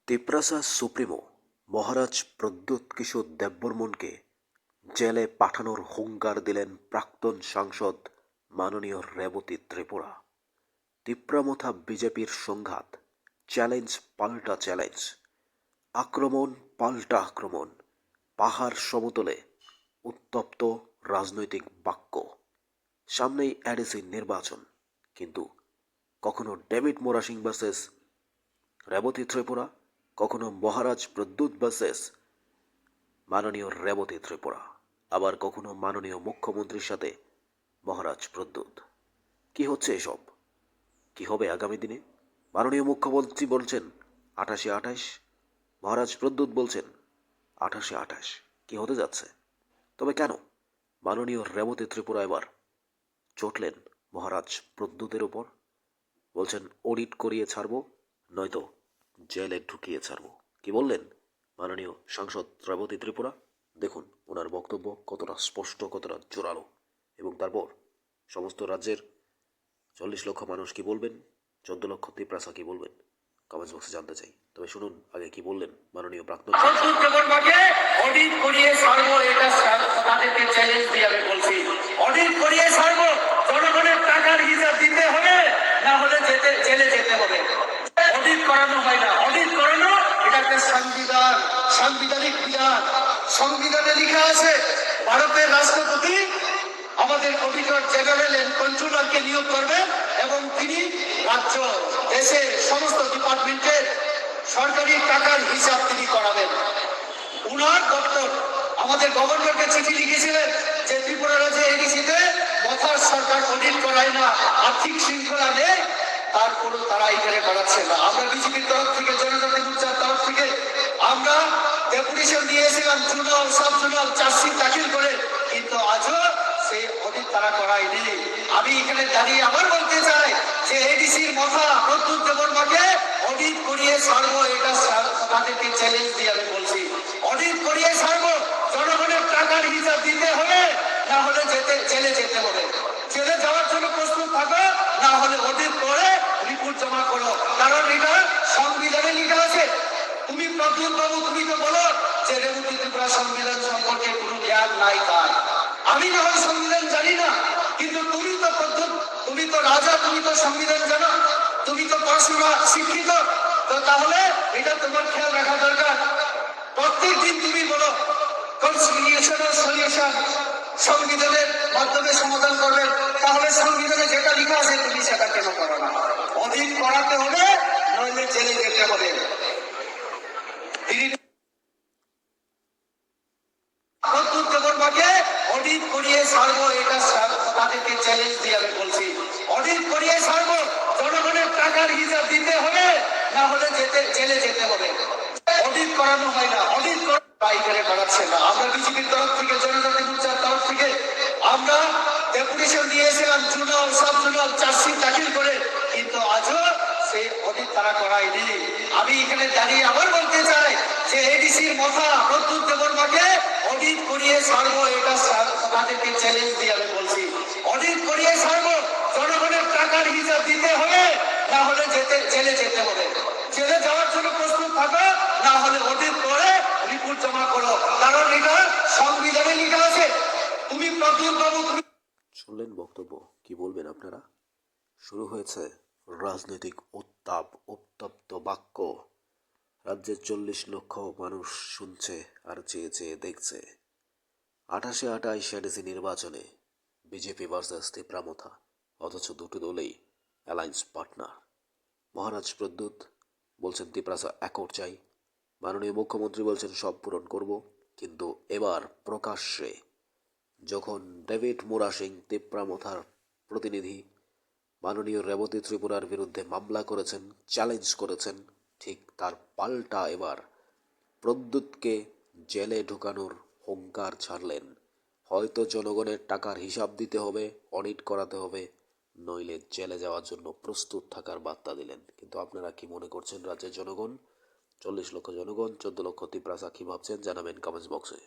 Tiprasa supremo মহারাজ প্রদ্যোৎ কিশোর দেববর্মনকে জেলে পাঠানোর হুঙ্কার দিলেন প্রাক্তন সাংসদ মাননীয় রেবতী ত্রিপুরা। তিপ্রামথা বিজেপির সংঘাত, চ্যালেঞ্জ পাল্টা চ্যালেঞ্জ, আক্রমণ পাল্টা আক্রমণ, পাহাড় সমতলে উত্তপ্ত রাজনৈতিক বাক্য। সামনেই এডিসি নির্বাচন, কিন্তু কখনো ডেভিড মোরাসিং ভার্সেস রেবতী ত্রিপুরা, কখনো মহারাজ প্রদ্যোৎ ভার্সেস মাননীয় রেবতী ত্রিপুরা, আবার কখনো মাননীয় মুখ্যমন্ত্রীর সাথে মহারাজ প্রদ্যোৎ। কি হচ্ছে এসব? কি হবে আগামী দিনে? মাননীয় মুখ্যমন্ত্রী বলছেন 28-28, মহারাজ প্রদ্যোৎ বলছেন 28-28। কি হতে যাচ্ছে? তবে কেন মাননীয় রেবতী ত্রিপুরা এবার চটলেন মহারাজ প্রদ্যোতের উপর? বলছেন অডিট করিয়ে ছাড়বো, নয়তো জেলে ঢুকিয়ে ছাড়বো। কি বললেন মাননীয় সাংসদ রেবতী ত্রিপুরা? দেখুন ওনার বক্তব্য কতটা স্পষ্ট, কতটা জোরালো। এবং তারপর সমস্ত রাজ্যের 40 লক্ষ মানুষ কি বলবেন, 14 লক্ষ তিপ্রাসা কি বলবেন, কমেন্টস বক্সে জানতে চাই। তবে শুনুন আগে কি বললেন মাননীয় প্রাক্তন অডিট করিয়ে ছাড়বো, এটা তাদেরকে চ্যালেঞ্জ দিয়ে আমি বলছি। অডিট করিয়ে ছাড়বো, জনগণের টাকার হিসাব দিতে হবে, না হলে জেলে যেতে হবে। অডিট করানো হয় না, অডিট করানো এটা একটা সংবিধান, সাংবিধানিক বিধান। সংবিধানে লেখা আছে ভারতের রাষ্ট্রপতি আমাদের অডিটর জেনারেল এন্ড কন্ট্রোলারকে নিয়োগ করবেন এবং তিনি রাজ্য দেশের সমস্ত ডিপার্টমেন্টের সরকারি টাকার হিসাব তিনি করাবেন। উনার দপ্তর আমাদের গভর্নরকে চিঠি লিখেছিলেন যে ত্রিপুরা রাজ্যে এডিসিতে মথার সরকার অডিট করায় না, আর্থিক শৃঙ্খলা নেই, তারপরও তারা এখানে করাচ্ছে না। আমরা বিজেপির তরফ থেকে, জনজাতি মোর্চার তরফ থেকে আমরা ডেপুটেশন দিয়েছিলাম, জোনাল সাব জোনাল চার্জশিট দাখিল করে, কিন্তু আজও সেই অডিট তারা করায়নি। আমি এখানে দাঁড়িয়ে আবার বলতে চাই যে এডিসির মাথা প্রদ্যোৎ দেববর্মাকে অডিট করিয়ে ছাড়বো, এটা তাদেরকে চ্যালেঞ্জ দিয়ে আমি বলছি। অডিট করিয়ে ছাড়বো, জনগণের টাকার হিসাব দিতে হবে, না হলে জেলে যেতে হবে। জেলে যাওয়ার জন্য প্রস্তুত থাকো, না হলে অডিট করে রিপোর্ট জমা করো। কারণ এটা সংবিধানে লেখা আছে। তুমি প্রদ্যোৎ বাবু, তুমি তো বলো যে রেবতী ত্রিপুরা সংবিধান সম্পর্কে কোনো জ্ঞান নাই তার। আমি না হয় সংবিধান জানি না, কিন্তু তুমি তো প্রদ্যোৎ, তুমি তো রাজা, তুমি তো সংবিধান জানো, তুমি তো পড়াশোনা শিক্ষিত, তো তাহলে এটা তোমার খেয়াল রাখা দরকার। প্রত্যেক দিন তুমি বলো কনসিলিয়েশন ও সলিউশন সংবিধানের মাধ্যমে সমাধান করবেন, তাহলে সংবিধানে যেটা লেখা আছে তুমি সেটা কেন করো না? অধীন করাতে হবে, নইলে জেলে যেতে হবে। প্রদ্যোৎ দেববর্মাকে অডিট করিয়ে ছাড়বো, এটা তাদেরকে চ্যালেঞ্জ দিয়ে আমি বলছি। অডিট করিয়ে ছাড়বো, জনগণের টাকার হিসাব দিতে হবে, না হলে জেলে যেতে হবে। অডিট করানো হয় না, অডিট এখানে করাচ্ছে না। আমরা বিজেপির তরফ থেকে, জনজাতি মোর্চার তরফ থেকে আমরা ডেপুটেশন দিয়েছিলাম, জোনাল সাব জোনাল চার্জশিট দাখিল করে, কিন্তু আজও সেই অডিট তারা করায়নি। আমি এখানে দাঁড়িয়ে আবার বলতে চাই যে এডিসির মাথা প্রদ্যোৎ দেববর্মাকে অডিট করিয়ে ছাড়বো, এটা তাদেরকে চ্যালেঞ্জ দিয়ে আমি বলছি। অডিট করিয়ে ছাড়বো, জনগণের টাকার হিসাব দিতে হবে, না হলে জেলে যেতে হবে। জেলে যাওয়ার জন্য প্রস্তুত থাকো, না হলে অডিট করে রিপোর্ট জমা করো। কারণ এটা সংবিধানে লেখা আছে। তুমি প্রদ্যোৎ বাবু, শুনলেন বক্তব্য। কি বলবেন আপনারা? শুরু হয়েছে রাজনৈতিক উত্তাপ, উত্তপ্ত বাক্য। রাজ্যের 40 লক্ষ মানুষ শুনছে আর চেয়ে চেয়ে দেখছে। 28-28 এডিসি নির্বাচনে বিজেপি ভার্সেস তিপ্রামথা, অথচ দুটো দলেই অ্যালায়েন্স পার্টনার। মহারাজ প্রদ্যোৎ বলছেন তিপ্রাসা অ্যাকর্ড চাই, মাননীয় মুখ্যমন্ত্রী বলছেন সব পূরণ করব। কিন্তু এবার প্রকাশ্যে যখন ডেভিড মোরাসিং তিপ্রামথার প্রতিনিধি মাননীয় রেবতী ত্রিপুরার বিরুদ্ধে মামলা করেছেন, চ্যালেঞ্জ করেছেন, ঠিক তার পাল্টা এবার প্রদ্যোৎকে জেলে ঢুকানোর হুঙ্কার ছাড়লেন। হয়তো জনগণের টাকার হিসাব দিতে হবে, অডিট করাতে হবে, নইলে জেলে যাওয়ার জন্য প্রস্তুত থাকার বার্তা দিলেন। কিন্তু আপনারা কি মনে করছেন রাজ্যের জনগণ? 40 লক্ষ জনগণ, 14 লক্ষ তিপ্রাসা কি ভাবছেন জানাবেন কমেন্টস বক্সে।